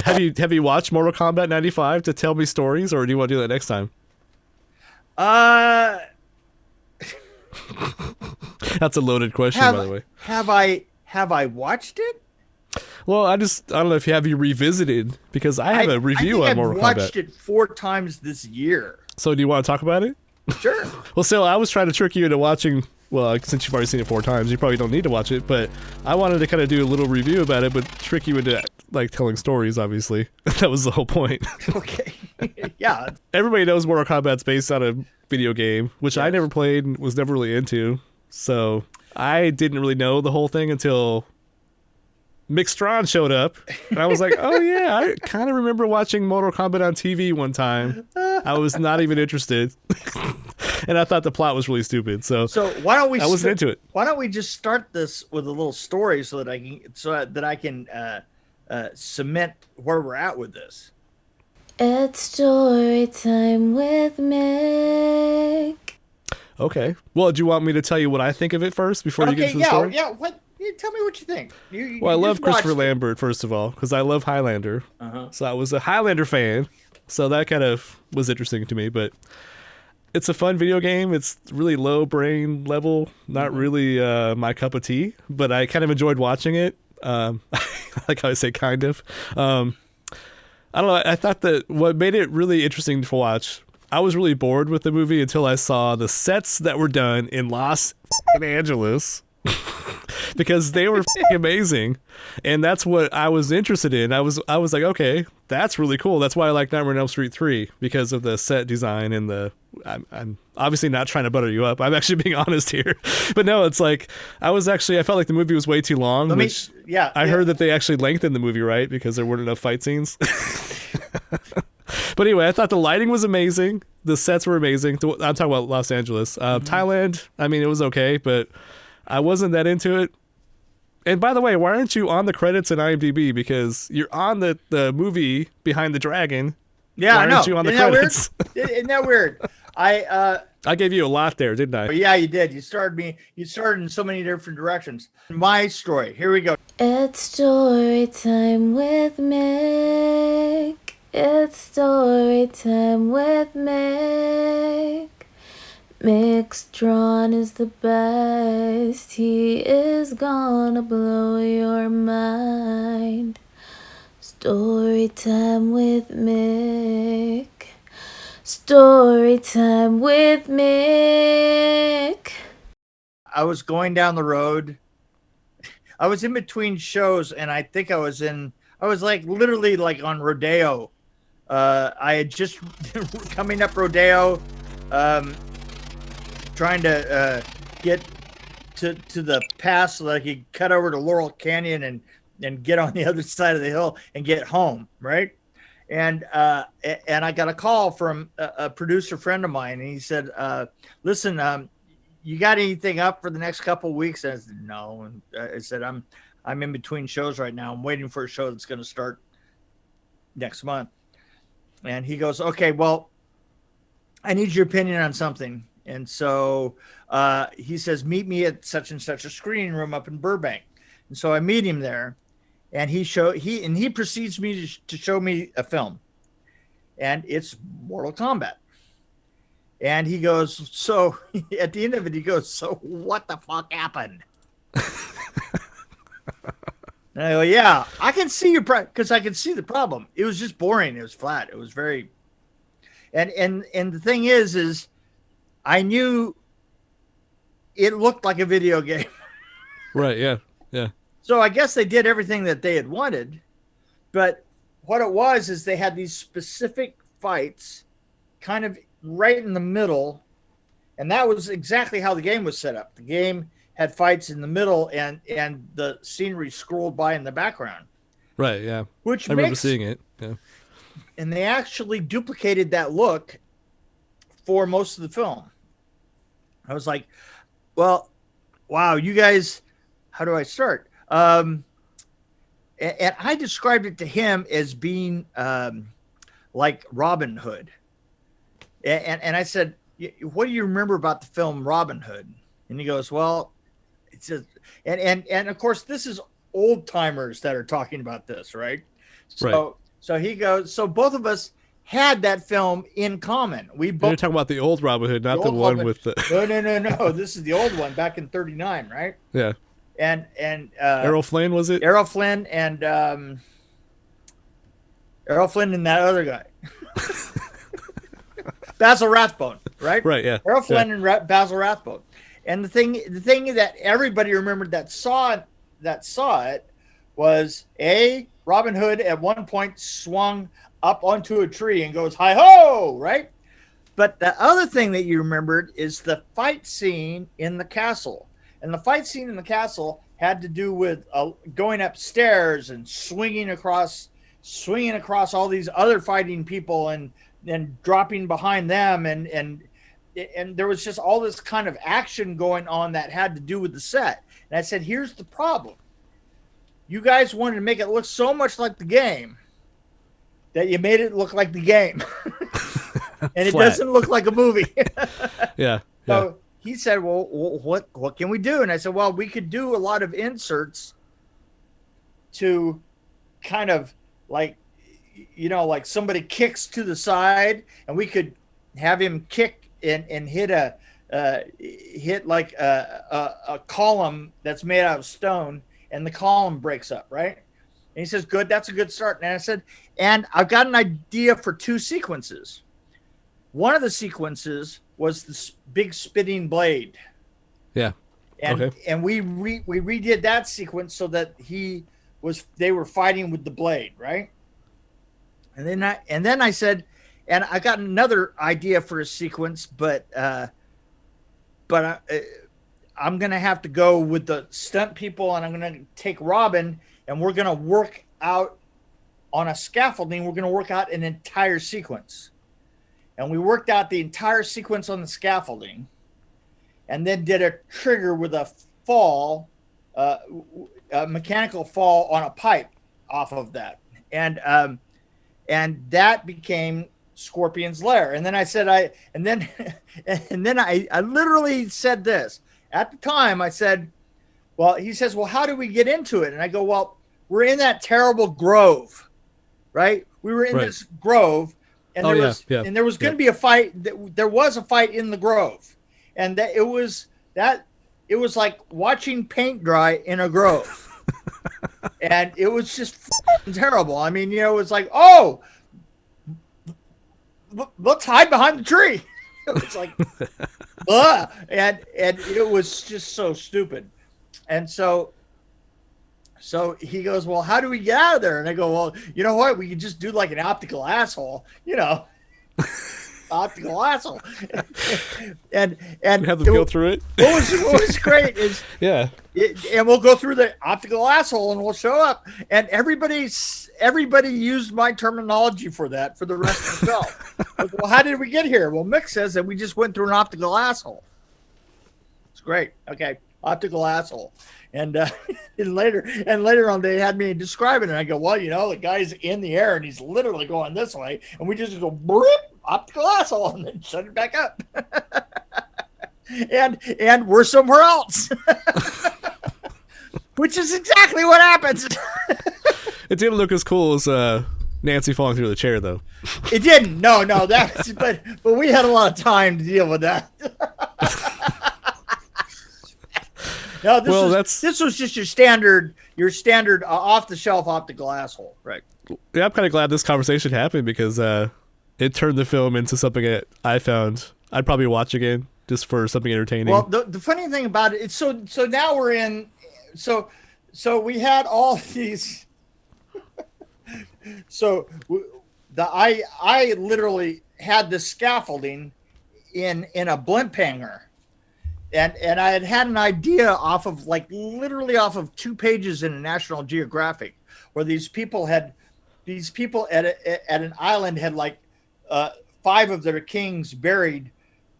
Have you watched Mortal Kombat 95 to tell me stories, or do you want to do that next time? Uh, That's a loaded question, by the have way. have I watched it? Well, I don't know if you revisited because I have I a I review think on I've Mortal Kombat. watched it 4 times this year. So do you want to talk about it? Sure. Well, so I was trying to trick you into watching. Well, since you've already seen it 4 times, you probably don't need to watch it. But I wanted to kind of do a little review about it, but trick you into like telling stories. Obviously, that was the whole point. Okay. Yeah. Everybody knows Mortal Kombat's based on a video game, which I Yes. never played and was never really into. So I didn't really know the whole thing until Mick Strawn showed up, and I was like, "Oh yeah, I kind of remember watching Mortal Kombat on TV one time." I was not even interested, and I thought the plot was really stupid. So So why don't we? I wasn't into it. Why don't we just start this with a little story so that I can cement where we're at with this. It's story time with Mick. Okay. Well, do you want me to tell you what I think of it first before you get Okay. into the Yeah. story? Yeah. What? Tell me what you think. Well, I you love just Christopher watched it. Lambert first of all because I love Highlander. Uh-huh. So I was a Highlander fan. So that kind of was interesting to me, but it's a fun video game. It's really low brain level, not really my cup of tea, but I kind of enjoyed watching it. Like how I say kind of. I don't know. I thought that what made it really interesting to watch, I was really bored with the movie until I saw the sets that were done in Los Angeles. Because they were amazing, and that's what I was interested in. I was like, okay, that's really cool. That's why I like Nightmare on Elm Street 3 because of the set design and I'm obviously not trying to butter you up. I'm actually being honest here, but no, it's like I felt like the movie was way too long. I heard that they actually lengthened the movie, right, because there weren't enough fight scenes. But anyway, I thought the lighting was amazing. The sets were amazing. I'm talking about Los Angeles, Thailand. I mean, it was okay, but I wasn't that into it. And by the way, why aren't you on the credits in IMDb? Because you're on the movie Behind the Dragon. Yeah, Why I know. aren't you on the Isn't that credits? weird? Isn't that weird? I gave you a lot there, didn't I? Yeah, you did. You started in so many different directions. My story. Here we go. It's story time with Mick. It's story time with Mick. Mick Strawn is the best. He is gonna blow your mind. Story time with Mick. Story time with Mick. I was going down the road. I was in between shows, and I think I was like literally like on Rodeo. I had just coming up Rodeo, trying to get to the pass so that I could cut over to Laurel Canyon and get on the other side of the hill and get home, right? And I got a call from a producer friend of mine, and he said, "Listen, you got anything up for the next couple of weeks?" And I said, "No." And I said, "I'm in between shows right now. I'm waiting for a show that's going to start next month." And he goes, "Okay, well, I need your opinion on something." And so he says, "Meet me at such and such a screening room up in Burbank." And so I meet him there, and he proceeds me to show me a film, and it's Mortal Kombat. And he goes, so at the end of it, he goes, "So what the fuck happened?" And I go, "Yeah, I can see your because I can see the problem. It was just boring. It was flat. It was very, and the thing is I knew it looked like a video game." Right. Yeah. Yeah. So I guess they did everything that they had wanted, but what it was is they had these specific fights kind of right in the middle, and that was exactly how the game was set up. The game had fights in the middle, and the scenery scrolled by in the background. Right. Yeah. Which I remember makes, seeing it. Yeah. and they actually duplicated that look for most of the film. I was like, well, wow, you guys, how do I start? And I described it to him as being like Robin Hood. And I said, "What do you remember about the film Robin Hood?" And he goes, "Well, it's just," and of course, this is old timers that are talking about this, right? So Right. So he goes. So both of us had that film in common. We You're both talking about the old Robin Hood, not the old one Robin- with the no. This is the old one back in '39, right? yeah. And Errol Flynn, was it? Errol Flynn and that other guy, Basil Rathbone, right? Right. Yeah. Errol Flynn and Basil Rathbone. And the thing that everybody remembered that saw it was Robin Hood at one point swung up onto a tree and goes hi ho, right? But the other thing that you remembered is the fight scene in the castle. And the fight scene in the castle had to do with going upstairs and swinging across all these other fighting people and dropping behind them. And there was just all this kind of action going on that had to do with the set. And I said, here's the problem. You guys wanted to make it look so much like the game that you made it look like the game. And it doesn't look like a movie. Yeah. So he said, well, what can we do? And I said, well, we could do a lot of inserts to kind of like, like somebody kicks to the side, and we could have him kick and hit a column that's made out of stone, and the column breaks up, right? And he says, good, that's a good start. And I said, and I've got an idea for 2 sequences. One of the sequences was this big spitting blade. Yeah. And we redid that sequence so that they were fighting with the blade, right? And then I said, and I got another idea for a sequence, but I'm gonna have to go with the stunt people, and I'm gonna take Robin, and we're gonna work out on a scaffolding. We're gonna work out an entire sequence. And we worked out the entire sequence on the scaffolding, and then did a trigger with a fall, a mechanical fall on a pipe off of that. And that became Scorpion's Lair. And then I said, I literally said this. At the time I said, well, he says, well, how do we get into it? And I go, well, we're in that terrible grove, right? We were in this grove. And there was going to be a fight. There was a fight in the grove, and it was like watching paint dry in a grove, and it was just terrible. I mean, it was like, oh, let's hide behind the tree. It was like, and it was just so stupid, and so he goes, well, how do we get out of there? And I go, well, you know what? We could just do like an optical asshole, optical asshole. and have them go through it. What was great is, and we'll go through the optical asshole, and we'll show up. And everybody used my terminology for that for the rest of the film. Well, how did we get here? Well, Mick says that we just went through an optical asshole. It's great. Okay. Optical asshole. And later on they had me describing it. I go, well, the guy's in the air and he's literally going this way, and we just go bloop, optical asshole, and then shut it back up. and we're somewhere else. Which is exactly what happens. It didn't look as cool as Nancy falling through the chair, though. It didn't. No, but we had a lot of time to deal with that. No, this was just your standard off the shelf optical asshole, right? Yeah, I'm kind of glad this conversation happened, because it turned the film into something that I found I'd probably watch again just for something entertaining. Well, the funny thing about it, so now we're in, so we had all these. I literally had the scaffolding in a blimp hangar. And I had an idea off of 2 pages in a National Geographic, where these people at an island had 5 of their kings buried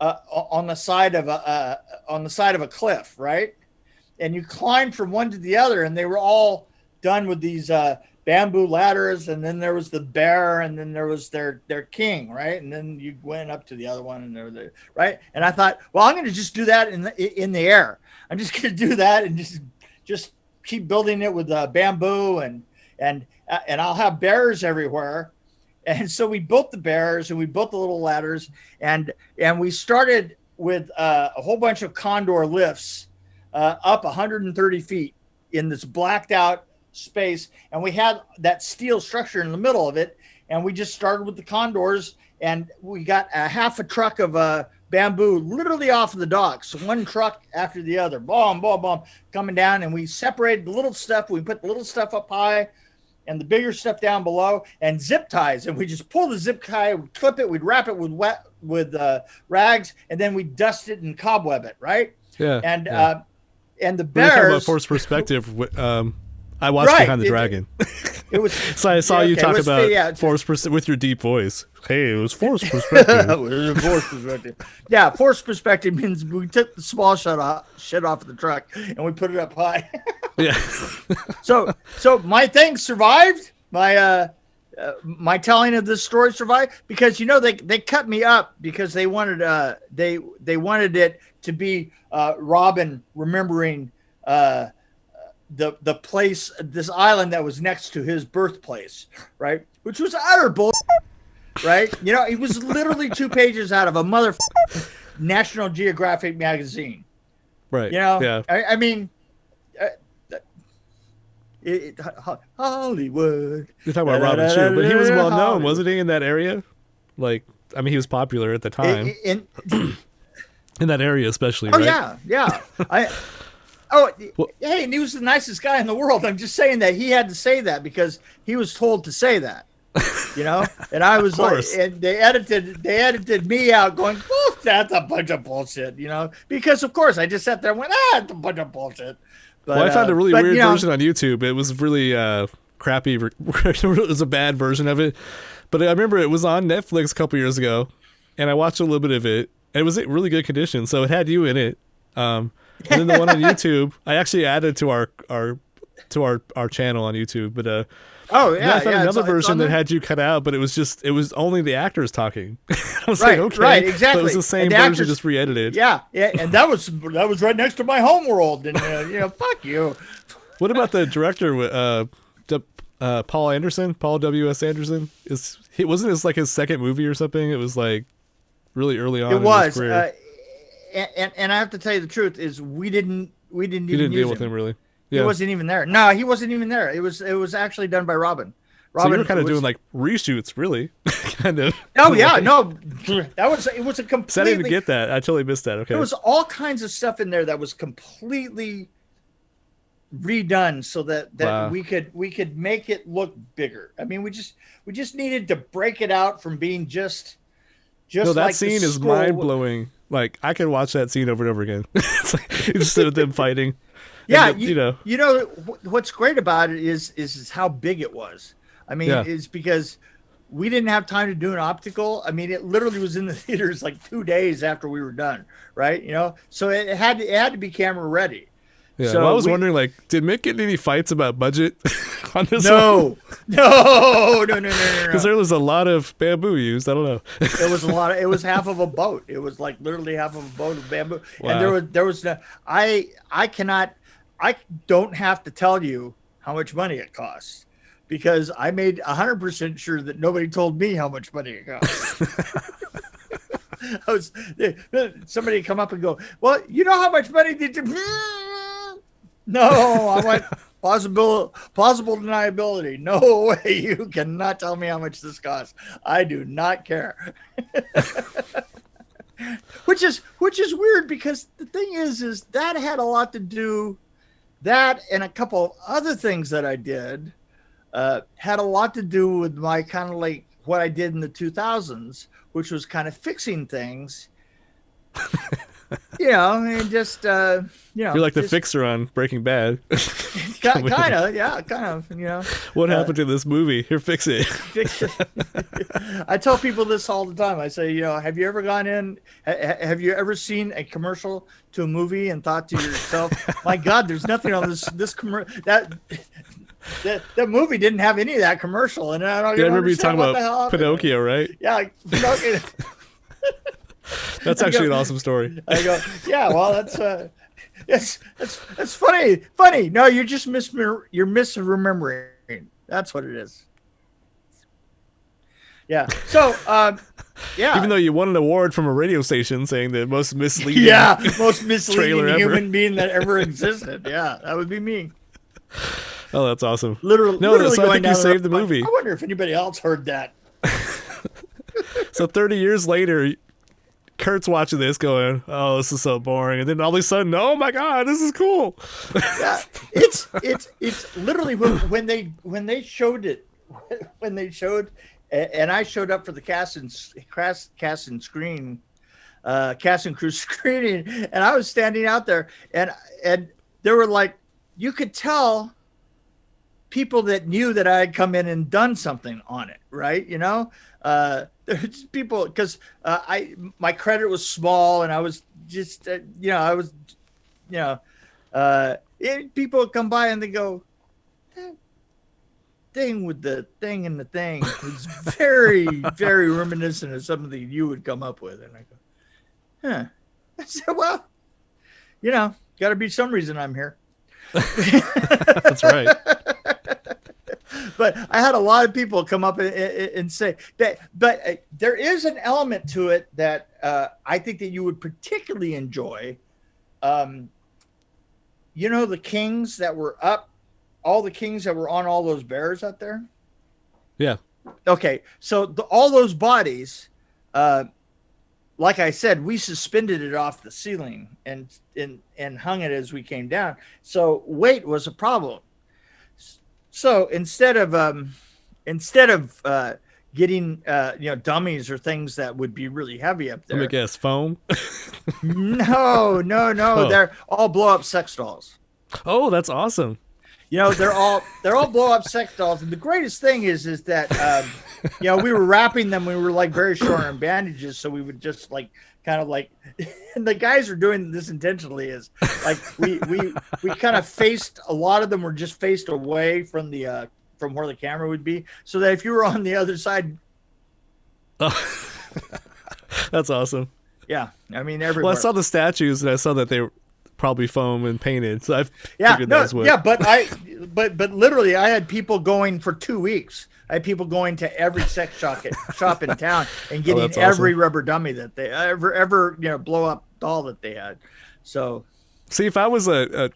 on the side of a cliff, right? And you climbed from one to the other, and they were all done with these bamboo ladders, and then there was the bear, and then there was their king, right? And then you went up to the other one, and they were there, right? And I thought, well, I'm going to just do that in the air. I'm just going to do that and just keep building it with bamboo, and and I'll have bears everywhere. And so we built the bears and we built the little ladders, and we started with a whole bunch of condor lifts up 130 feet in this blacked out space, and we had that steel structure in the middle of it, and we just started with the condors, and we got a half a truck of bamboo literally off of the docks, one truck after the other, boom, boom, boom, coming down, and we separated the little stuff. We put the little stuff up high and the bigger stuff down below, and zip ties, and we just pull the zip tie, we'd clip it, we'd wrap it with rags, and then we dust it and cobweb it, right? Yeah. And the When you talk bears. about forced perspective, I watched Behind the Dragon. It was. So I saw you talk about forced perspective with your deep voice. Hey, it was forced perspective. Forced perspective. Yeah, forced perspective means we took the small shit off of the truck and we put it up high. Yeah. So my thing survived. My telling of this story survived because they cut me up because they wanted they wanted it to be Robin remembering the place, this island that was next to his birthplace, right? Which was utter bull, right? It was literally 2 pages out of a mother National Geographic magazine, Right. Yeah. I mean, Hollywood. You're talking about Robin Shue, but he was well known, wasn't he, in that area? Like, I mean, he was popular at the time in that area, especially. Oh right? yeah. Hey, and he was the nicest guy in the world. I'm just saying that he had to say that because he was told to say that, And I was like, and they edited me out, going, "Oh, that's a bunch of bullshit," because of course I just sat there and went, "It's a bunch of bullshit." But, I found a really weird version on YouTube. It was really crappy. It was a bad version of it, but I remember it was on Netflix a couple years ago, and I watched a little bit of it. It was in really good condition, so it had you in it. And then the one on YouTube, I actually added to our channel on YouTube. But I found another version that had you cut out, but it was only the actors talking. I was like, okay, right, exactly. But it was the same version, just re-edited. Yeah, and that was right next to my homeworld, and fuck you. What about the director? Paul Anderson, Paul W.S. Anderson. Wasn't this like his second movie or something? It was like really early on. It was. In his career. And I have to tell you the truth is we didn't even deal with him really. Yeah. He wasn't even there. No, he wasn't even there. It was actually done by Robin. So you were kind of doing like reshoots, really, kind of. Oh yeah, no, it was a completely. So I didn't get that. I totally missed that. Okay. There was all kinds of stuff in there that was completely redone so that wow. we could make it look bigger. I mean, we just needed to break it out from being just. No, that like scene is mind blowing. Like I could watch that scene over and over again. It's like just them fighting. Yeah, and what's great about it is how big it was. I mean, it's because we didn't have time to do an optical. I mean, it literally was in the theaters like 2 days after we were done, right? So it had to be camera ready. Yeah, so well, I was wondering, like, did Mick get any fights about budget on this one? No. Because there was a lot of bamboo used. I don't know. It was a lot. It was half of a boat. It was like literally half of a boat of bamboo. Wow. And there was no. I don't have to tell you how much money it costs because I made 100% sure that nobody told me how much money it cost. Somebody come up and go, "Well, you know how much money did you?" No, I went plausible deniability. No way, you cannot tell me how much this costs. I do not care. Which is weird because the thing is that had a lot to do. That and a couple of other things that I did had a lot to do with my kind of like what I did in the 2000s, which was kind of fixing things. And just you're like the fixer on Breaking Bad. kind of. What happened to this movie? Here, fix it. I tell people this all the time. I say, have you ever gone in? Have you ever seen a commercial to a movie and thought to yourself, "My God, there's nothing on this commercial that." That movie didn't have any of that commercial, and I don't. Yeah, I remember you talking about Pinocchio, right? Yeah, Pinocchio. That's actually an awesome story. I go, yeah, well, that's funny. Funny. No, you're just misremembering. That's what it is. Yeah. So, yeah. Even though you won an award from a radio station saying the most misleading, most misleading trailer human ever. being that ever existed. Yeah, that would be me. Oh, that's awesome. Literally, No, literally so I going think you down saved the road, like, movie. I wonder if anybody else heard that. So 30 years later, Kurt's watching this going, oh, this is so boring. And then all of a sudden, oh my God, this is cool. Yeah, it's literally when they showed it, and I showed up for the cast and crew screening, and I was standing out there, and there were like, you could tell people that knew that I had come in and done something on it, right? You know, there's people, because my credit was small, and I was just people would come by and they go, that thing with the thing and the thing is very, very reminiscent of something you would come up with. And I go, huh. I said, well, got to be some reason I'm here. That's right. But I had a lot of people come up and say that, but there is an element to it that I think that you would particularly enjoy. The kings that were up, all the kings that were on all those bears out there. Yeah. Okay. So all those bodies, like I said, we suspended it off the ceiling and hung it as we came down. So weight was a problem. So instead of getting dummies or things that would be really heavy up there, Let me guess, foam. no, Oh. they're all blow up sex dolls. Oh, that's awesome. They're all blow up sex dolls, and the greatest thing is that we were wrapping them. We were like very short on bandages, so we would just like kind of like, and the guys are doing this intentionally. Is like we kind of faced, a lot of them were just faced away from the from where the camera would be, so that if you were on the other side, That's awesome. yeah, I mean everywhere. Well, I saw the statues and I saw that they were probably foam and painted, so I Yeah, figured that was what. but literally, I had people going for 2 weeks. I had people going to every sex shop in town and getting that's every awesome. rubber dummy that they ever blow up doll that they had. So See, if I was a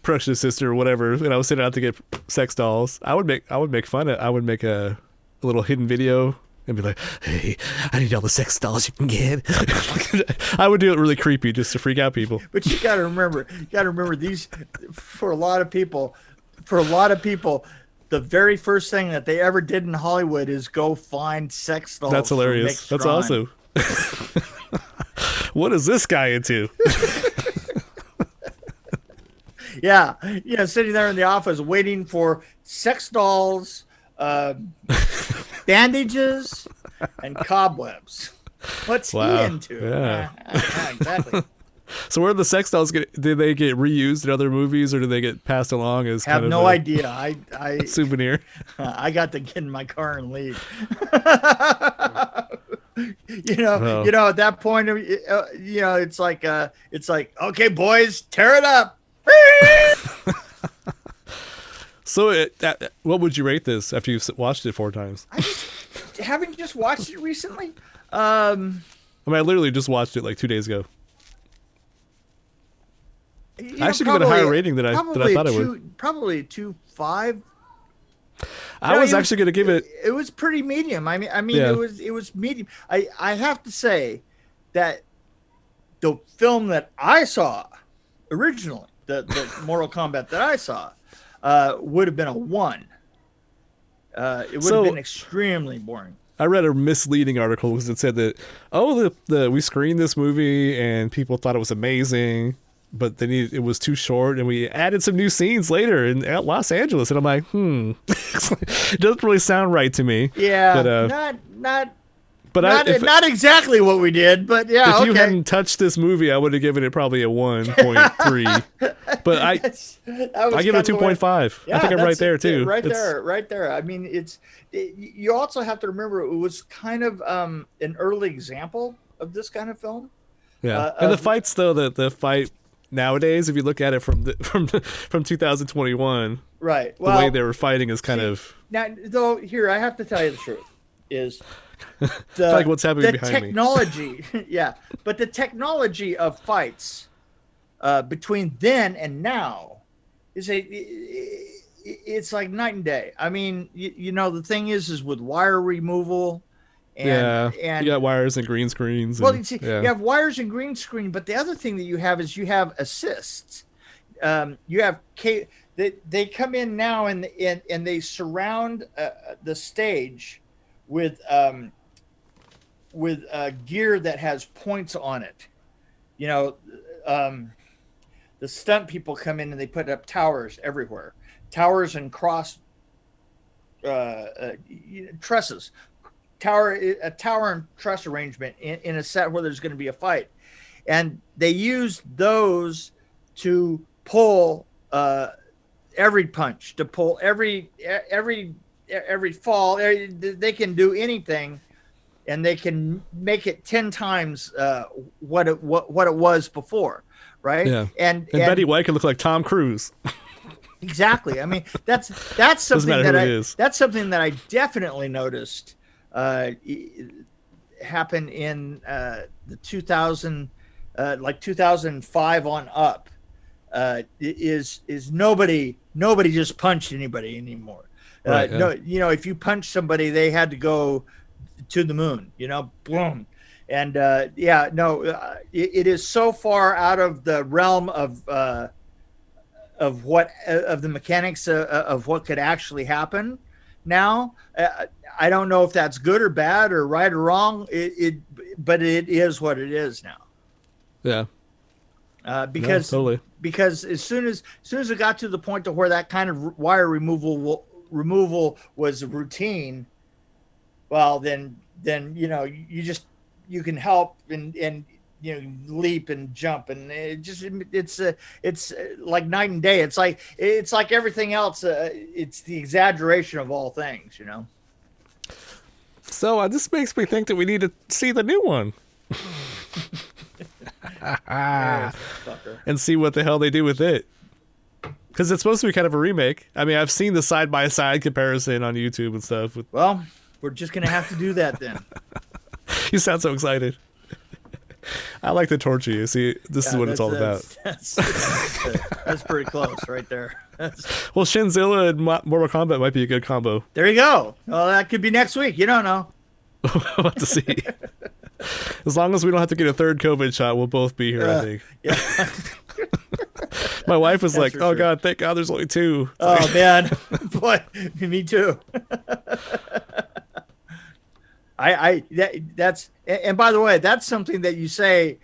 precious sister or whatever, and I was sitting out to get sex dolls, I would make fun of. I would make a little hidden video and be like, "Hey, I need all the sex dolls you can get." I would do it really creepy just to freak out people. but you got to remember these, for a lot of people, the very first thing that they ever did in Hollywood is go find sex dolls. That's hilarious. from Mick That's Strawn. awesome. What is this guy into? Yeah, sitting there in the office waiting for sex dolls, bandages, and cobwebs. What's he Wow. into? Yeah. Exactly. So where the sex dolls did they get reused in other movies, or did they get passed along as Have kind of no a idea. I souvenir? I got to get in my car and leave. Wow. At that point, it's like, okay, boys, tear it up. So what would you rate this after you've watched it 4 times? Having just watched it recently, I mean, I literally just watched it like 2 days ago. I actually give it a higher rating than I thought I would. Probably 2.5. I was actually going to give it. It was pretty medium. I mean, Yeah. it was medium. I have to say that the film that I saw originally, the Mortal Kombat that I saw, would have been a 1. It would have been extremely boring. I read a misleading article because it said that we screened this movie and people thought it was amazing, but it was too short, and we added some new scenes later at Los Angeles, and I'm like, it doesn't really sound right to me. Yeah, but not exactly what we did, but yeah. If you hadn't touched this movie, I would have given it probably a 1.3. But I give it a 2.5. Yeah, I think I'm right there too. Right there. I mean, you also have to remember it was kind of an early example of this kind of film. Yeah, and the fights though, the fight nowadays, if you look at it from from 2021, Right. the Well, way they were fighting is kind of now, though, here I have to tell you the truth is like what's happening the behind me. technology. Yeah, but the technology of fights between then and now is it's like night and day. I mean, you know, the thing is with wire removal. And you got wires and green screens. Well, And, you see, you have wires and green screen, but the other thing that you have is you have assists. You have they come in now and they surround the stage with gear that has points on it. You know, the stunt people come in and they put up towers everywhere, towers and cross trusses. A tower and truss arrangement in a set where there's going to be a fight, and they use those to pull every punch, to pull every fall. They can do anything, and they can make it 10 times what it was before, right? Yeah. And Betty White can look like Tom Cruise. Exactly. I mean, that's something that's something that I definitely noticed happened in the 2005 on up. Is nobody just punched anybody anymore. Right, yeah. No, you know, if you punch somebody, they had to go to the moon. You know, boom. And it is so far out of the realm of the mechanics of what could actually happen now. I don't know if that's good or bad or right or wrong. But it is what it is now. Yeah. Because as soon as it got to the point to where that kind of wire removal was a routine, well, then you know, you can help and you know, leap and jump, and it's like night and day. It's like everything else. It's the exaggeration of all things, you know. So this makes me think that we need to see the new one. And see what the hell they do with it. Because it's supposed to be kind of a remake. I mean, I've seen the side-by-side comparison on YouTube and stuff. Well, we're just going to have to do that then. You sound so excited. I like to torture you. See, this is what it's all about. That's pretty close right there. Well, Shinzilla and Mortal Kombat might be a good combo. There you go. Well, that could be next week. You don't know. We'll have to see. As long as we don't have to get a third COVID shot, we'll both be here, I think. Yeah. My wife was like, "Oh God, thank God, there's only two." Oh man, boy, me too. That's and by the way, that's something that you say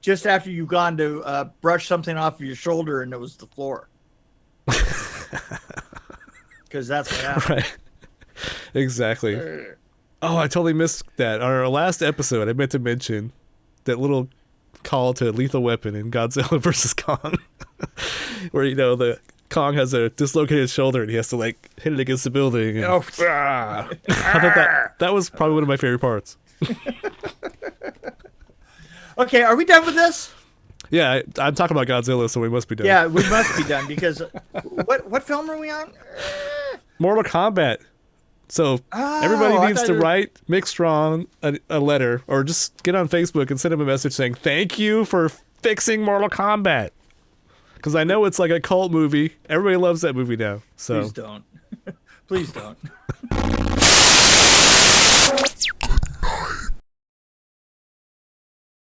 just after you've gone to brush something off of your shoulder and it was the floor. Because that's what happened. Right. Exactly. Oh, I totally missed that. On our last episode, I meant to mention that little call to Lethal Weapon in Godzilla vs. Kong, where, you know, the Kong has a dislocated shoulder and he has to, like, hit it against the building. And, I thought that was probably one of my favorite parts. Okay, are we done with this? Yeah, I'm talking about Godzilla, so we must be done. Yeah, we must be done because what film are we on? Mortal Kombat. So everybody needs to write Mick Strawn a letter, or just get on Facebook and send him a message saying, "Thank you for fixing Mortal Kombat." Because I know it's like a cult movie. Everybody loves that movie now. So please don't. Please don't.